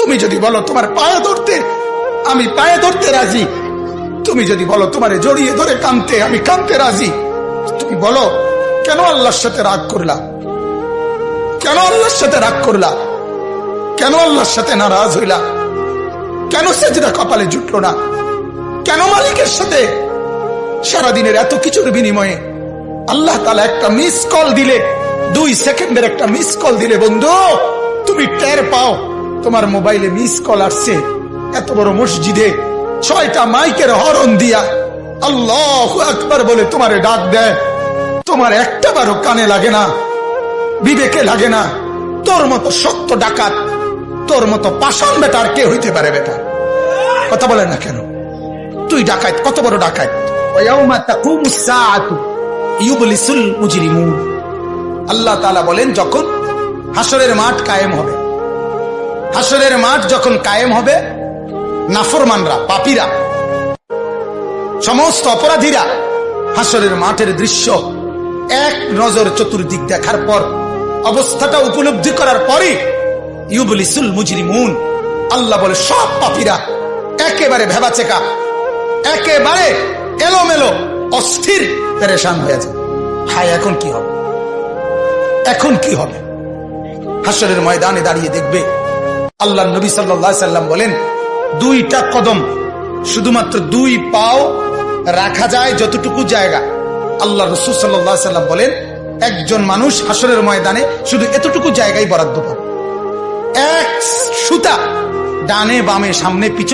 তুমি যদি বলো তোমার পায়ে ধরতে, আমি পায়ে ধরতে রাজি। তুমি যদি বলো তোমারে জড়িয়ে ধরে কাঁদতে, আমি কাঁদতে রাজি। তুমি বলো কেন আল্লাহর সাথে রাগ করলা? কেন আল্লাহর সাথে রাগ করলা? কেন আল্লাহর সাথে নারাজ হইলা? কেন সেজদা কপালে জুটলো না? কেন মালিকের সাথে সারাদিনের এত কিছুর বিনিময়ে আল্লাহ তাআলা একটা মিস কল দিলে, 2 সেকেন্ডের একটা মিস কল দিলে বন্ধু তুমি টের পাও তোমার মোবাইলে মিস কল আসছে। এত বড় মসজিদে 6টা মাইকের হরন দিয়া আল্লাহু আকবার বলে তোমারে ডাক দেয়, তোমার একটা বারও কানে লাগে না, বিবেকে লাগে না। তোর মতো সত্য ডাকাত, তোর মতো পাষাণ বেটা আর কে হইতে পারে? বেটা কথা বলে না কেন? তুই ডাকাত, কত বড় ডাকাত। আল্লাহ তাআলা বলেন যখন হাসরের মাঠ কায়েম হবে, হাসরের মাঠ যখন কায়েম হবে, নাফরমানরা, পাপীরা, সমস্ত অপরাধীরা হাসরের মাঠের দৃশ্য এক নজর চতুর্দিক দেখার পর, অবস্থাটা উপলব্ধি করার পরে ইউবলিসুল মুজরিমুন, আল্লাহ বলে সব পাপীরা একেবারে ভেবাচেকা, একেবারে এলোমেলো, অস্থির, পেরেশান হয়ে যায়। হায় এখন কি হবে? এখন কি হবে? হাসরের ময়দানে দাঁড়িয়ে দেখবে আল্লাহ নবী সাল্লাল্লাহু আলাইহি সাল্লাম বলেন 2টা কদম, শুধুমাত্র 2 পাও রাখা যায় যতটুকু জায়গা। আল্লাহ রাসূল সাল্লাল্লাহু আলাইহি সাল্লাম বলেন একজন মানুষ হাসরের ময়দানে শুধু এতটুকু জায়গায় বরাদ্দ পাবে। এক সুতা ডানে বামে সামনে পিছনে